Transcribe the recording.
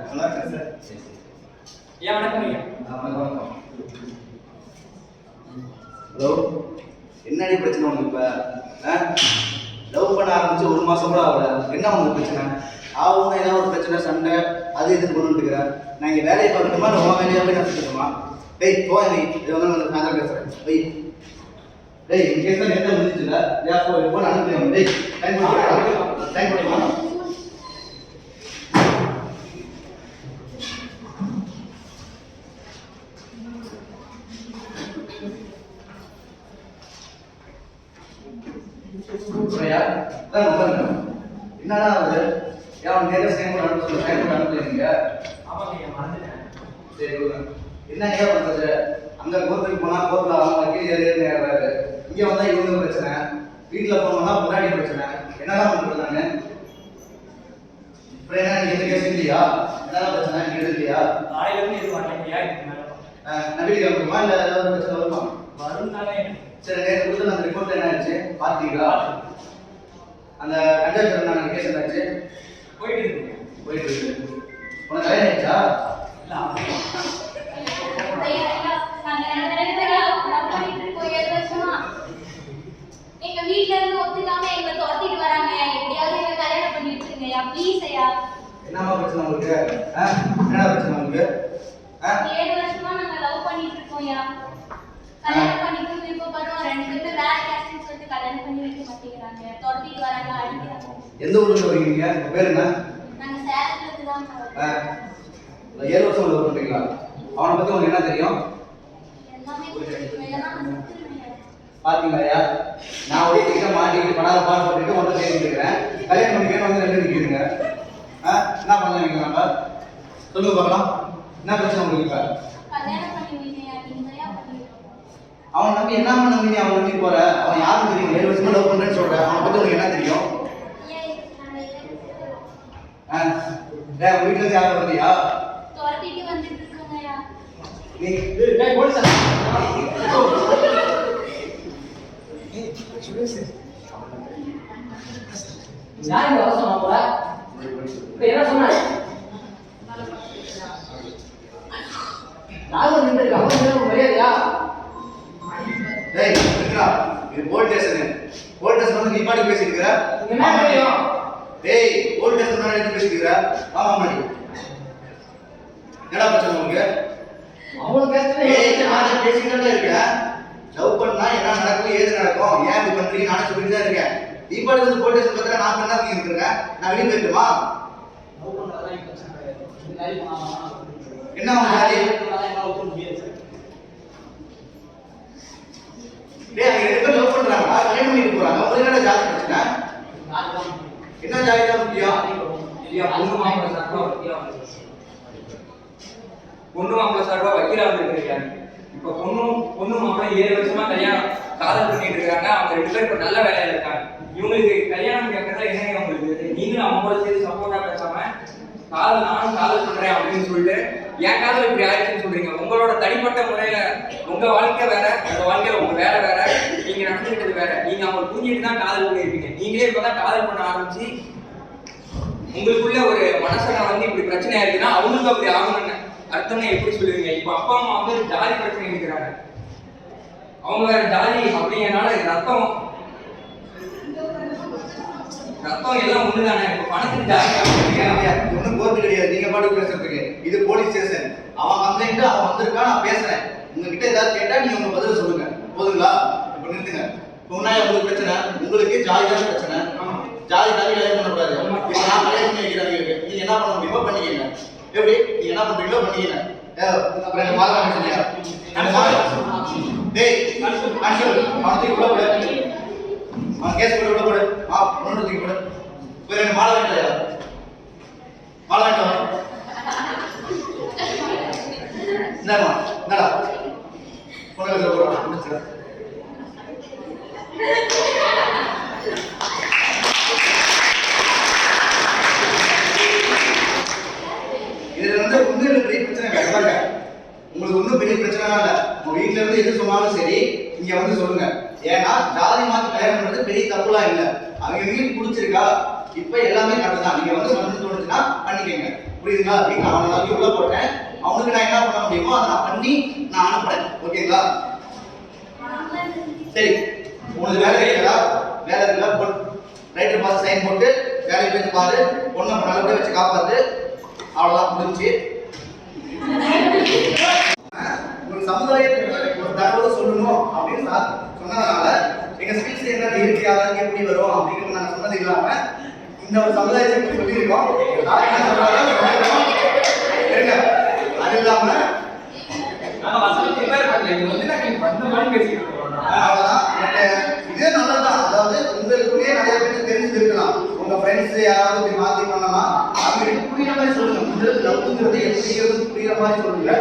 நல்லா இருக்கேன் சார். சரி சரி. ஐயா வணக்கம் ஐயா. வணக்கம். ஹலோ, என்னடி பிரச்சனை உனக்கு இப்போ? லவ் பண்ண ஆரம்பிச்சு 1 மாசம் கூட ஆகல, என்ன உங்களுக்கு பிரச்சனை? ஆகும் ஏதாவது ஒரு பிரச்சனை, சண்டை, அது இதுன்னு கொண்டு வந்துக்கிறேன். நான் இங்கே வேலையை பார்க்கணுமா இல்லை உன் வேலையாக போய் நான் சுற்றணுமா? டேய் போ, நீ இது வந்து நான் சாயந்தரம் பேசுகிறேன். போய் டேய் இன் கேஸ் தான் நேரத்தை முடிஞ்சிச்சுல, போன் அனுப்புறேன். டேய் டைம் பண்ணிக்கலாம். என்னடா அது? ஏன் நேரம் ஸ்கேன் பண்ண அனுப்ப சொல்ல ஸ்கேன் பண்ண அனுப்பலீங்க? ஆமாங்க ஐயா, மறந்துட்டேன். சரி என்ன ஏன் பண்றது? அங்க கோர்ட்டுக்கு போனா கோர்ட்ல அவங்க வக்கீல் ஏறாரு, இங்க வந்தா இவங்க பிரச்சனை, வீட்டுல போனோம்னா முன்னாடி பிரச்சனை. என்னதான் பண்றது நானு? அப்புறம் என்ன நீங்க எந்த கேஸ் இல்லையா? என்னதான் பிரச்சனை? நீங்க இல்லையா? நாளையில இருந்து இது பண்ணேன் ஐயா. இதுக்கு மேல நான் வீட்டுக்கு அனுப்புமா இல்ல ஏதாவது பிரச்சனை வருமா? வரும் தானே. சரி, நேற்று கொடுத்த அந்த ரிப்போர்ட் என்ன ஆச்சு பாத்தீங்களா? அந்த கண்டாக்டர் நான் கேஸ் என்னாச்சு? போயிட்டு இருக்கு. போயிட்டு இருக்கு. உனக்கு கல்யாணம் ஆயிடுச்சா? எங்க வீட்ல இருந்து ஒத்துக்காம எங்களை துரத்திட்டு வராங்க. எப்படியாவது எங்க கல்யாணம் பண்ணி விட்டுருங்கய்யா, ப்ளீஸ் ஐயா. என்னமா பிரச்சனை உங்களுக்கு? என்னடா பிரச்சனை உங்களுக்கு? 7 வருஷமா நாங்க லவ் பண்ணிட்டு இருக்கோம்யா. கல்யாணம் பண்ணிட்டு விருப்பப்படுறோம். 2 பேரும் வேற கேஸ்ட்னு சொல்லிட்டு கல்யாணம் பண்ணி வைக்க மாட்டேங்கிறாங்க. துரத்திட்டு வராங்க, அடிக்கிறாங்க. எந்த ஊர்ல வரீங்க? உங்க பேர் என்ன? நாங்க சேலத்துல இருந்து தான் வரோம். 7 வருஷம் லவ் பண்றீங்களா? அவனை பத்தி உங்களுக்கு என்ன தெரியும்? எல்லாமே தெரியும். பாத்தீங்களா, நான் ஒரு கிட்ட மாட்டிட்டு படாத பால் போட்டுட்டு ஒன்றை தேடிட்டு இருக்கிறேன். கல்யாணம் பண்ணிக்கிறேன் வந்து 2 நிற்கிறீங்க. என்ன பண்ணலாம் நம்ம? சொல்லுங்க பார்க்கலாம். என்ன பிரச்சனை உங்களுக்கு? கல்யாணம் பண்ணி வைங்கய்யா, நீங்கயா பண்ணிடுறோம். அவன் நம்பி என்ன நம்பி அவன் நம்பி போற? அவன் யாரும் தெரியும்? 7 வருஷமா லவ் பண்றேன்னு சொல்றேன். அவனை பத்தி உங்களுக்கு என்ன தெரியும்? வீட்டுல இருந்து யாரும் வரலையா? துரத்திட்டு வந்துட்டு இருக்காங்கய்யா. நீ போலீஸ் யாரு அவசரம் போல? என்ன சொன்ன? யாரும் நின்று அவன் மரியாதையா? டேய் நிக்கிறா, இது போலீஸ் ஸ்டேஷன். போலீஸ் ஸ்டேஷன் வந்து நீ பாட்டு பேசிட்டு இருக்கற. என்ன தெரியும்? டேய் போலீஸ் ஸ்டேஷன் மேல எடுத்து பேசிட்டு இருக்கற. வாமா மாடி. என்னடா பிரச்சனை உங்களுக்கு? அவன் கேஸ்ல நான் பேசிட்டு தான் இருக்கேன். லவ் பண்ணா என்ன நடக்கும், ஏது நடக்கும், ஏன் இப்படி பண்றீங்க நானே சொல்லிட்டு தான் இருக்கேன். நீ பாட்டு வந்து போலீஸ் ஸ்டேஷன் பத்திர நான் பண்ணா நீங்க இருக்கறேன். நான் வெளிய போயிடுமா? லவ் பண்றதா பிரச்சனை கிடையாது. என்ன ஆகுது? டேய் அவங்க 2 பேரும் லவ் பண்றாங்க, கல்யாணம் பண்ணிட்டு போறாங்க. உங்களுக்கு என்ன ஜாதி பிரச்சனை? என்ன ஜாதி தான் முக்கியம்? இல்லையா பொண்ணு மாப்பிள்ளை சார்பா வக்கீலா வந்துருக்கீங்க. இப்ப பொண்ணு மாப்பிள்ளை 7 வருஷமா கல்யாணம் காதல் பண்ணிட்டு இருக்காங்க. அவங்க 2 பேரும் இப்ப நல்ல வேலையில இருக்காங்க. இவங்களுக்கு கல்யாணம் கேட்கறதா என்னங்க உங்களுக்கு? நீங்களும் அவங்களோட சேர்த்து சப்போர்ட்டா பேசாம நானும் காதல் பண்றேன் அப்படின்னு சொல்லிட்டு என் காதல் இப்படி ஆயிடுச்சுன்னு சொல்றீங்க. உங்களோட தனிப்பட்ட முறையில உங்க வாழ்க்கை வேற, உங்க வாழ்க்கையில உங்க வேலை வேற, நீங்க நடந்துக்கிட்டது வேற. நீங்க அவங்க புரிஞ்சுட்டு தான் காதல் பண்ணிருப்பீங்க. நீங்களே இப்பதான் காதல் பண்ண ஆரம்பிச்சு உங்களுக்குள்ள ஒரு மனசனை வந்து இப்படி பிரச்சனையா இருக்குன்னா அவங்களுக்கு அப்படி ஆகணும்னு அர்த்தம்னு எப்படி சொல்லுவீங்க? இப்ப அப்பா அம்மா வந்து ஜாதி பிரச்சனை இருக்கிறாங்க, அவங்க வேற ஜாதி அப்படிங்கறனால ரத்தம் எல்லாம் ஒண்ணுதானே. இப்ப பணத்துக்கு ஜாதி ஒன்னும் கோர்ட்டு கிடையாது, நீங்க பாட்டு பேசுறதுக்கு. இது போலீஸ் ஸ்டேஷன். அவன் கம்ப்ளைண்ட் அவன் வந்திருக்கா, நான் பேசுறேன். உங்ககிட்ட ஏதாவது கேட்டா நீங்க உங்க பதில் சொல்லுங்க, போதுங்களா? இப்ப நிறுத்துங்க. உன்னா உங்களுக்கு பிரச்சனை, உங்களுக்கு ஜாதி தான் பிரச்சனை. ஜாதி கல்யாணம் பண்ணக்கூடாது. இப்ப நான் கல்யாணம் பண்ணி வைக்கிறேன், நீங்க என்ன பண்ண முடியுமோ பண்ணிக்கங்க. எப்படி நீங்க என்ன பண்றீங்களோ பண்ணிக்கங்க. அப்புறம் என்ன மாதம் சொல்லியா? டேய் அன்சல் அவனுக்கு உள்ள போடு, அவன் கேஸ் போட்டு உள்ள போடு. ஒன்று தூக்கி போடு. வேற என்ன மாலை வேண்டாயா? மாலை வேண்டாம். என்னடா என்னடா பொண்ணு போடுறான் முடிச்சுக்க. இதுல வந்து ஒன்றும் பெரிய பிரச்சனை இல்லை. உங்களுக்கு ஒன்றும் பெரிய பிரச்சனை இல்லை. உங்க வீட்டுல இருந்து எது சொன்னாலும் சரி இங்க வந்து சொல்லுங்க. ஏன்னா ஜாதி மாத்தி கல்யாணம் பண்றது பெரிய தப்புலாம் இல்லை. அவங்க வீட்டுக்கு பிடிச்சிருக்கா, இப்ப எல்லாமே கரெக்ட் தான். நீங்க வந்து தோணுச்சுன்னா பண்ணிக்கங்க. புரியுதுங்களா? வீட்டில் அவனை நான் உள்ள போட்டேன், அவனுக்கு நான் என்ன பண்ண முடியுமோ அதை நான் பண்ணி நான் அனுப்புறேன். ஓகேங்களா? சரி, உனக்கு வேலை இருக்குதா? வேலை இருக்குல்ல, ரைட்டர் பார்த்து சைன் போட்டு வேலையை போய் பாரு, பொண்ணை நல்லபடியாக வச்சு காப்பாத்து. அவ்வளோதான் முடிஞ்சு. உங்களுக்கு சமுதாயத்துக்கு ஒரு தகவல் சொல்லணும் அப்படின்னு சார் சொன்னதுனால எங்க ஸ்பீச் என்ன இருக்கு, யாராவது எப்படி வரும் அப்படின்னு நாங்கள் சொன்னது இல்லாம இந்த ஒரு சமுதாயத்தை சொல்லியிருக்கோம். யார் என்ன சொல்றாங்க இருங்க. அது இல்லாம அவ்வளவுதான். இதே நல்லதுதான். அதாவது உங்களுக்குள்ளே நிறைய பேருக்கு தெரிஞ்சிருக்கலாம். உங்க ஃப்ரெண்ட்ஸ் யாராவது இப்படி மாத்தி பண்ணலாம், அவங்களுக்கு புரியுற மாதிரி சொல்லுங்க. உங்களுக்கு லவ்ங்கிறது எப்படி புரியுற மாதிரி சொல்லுங்க.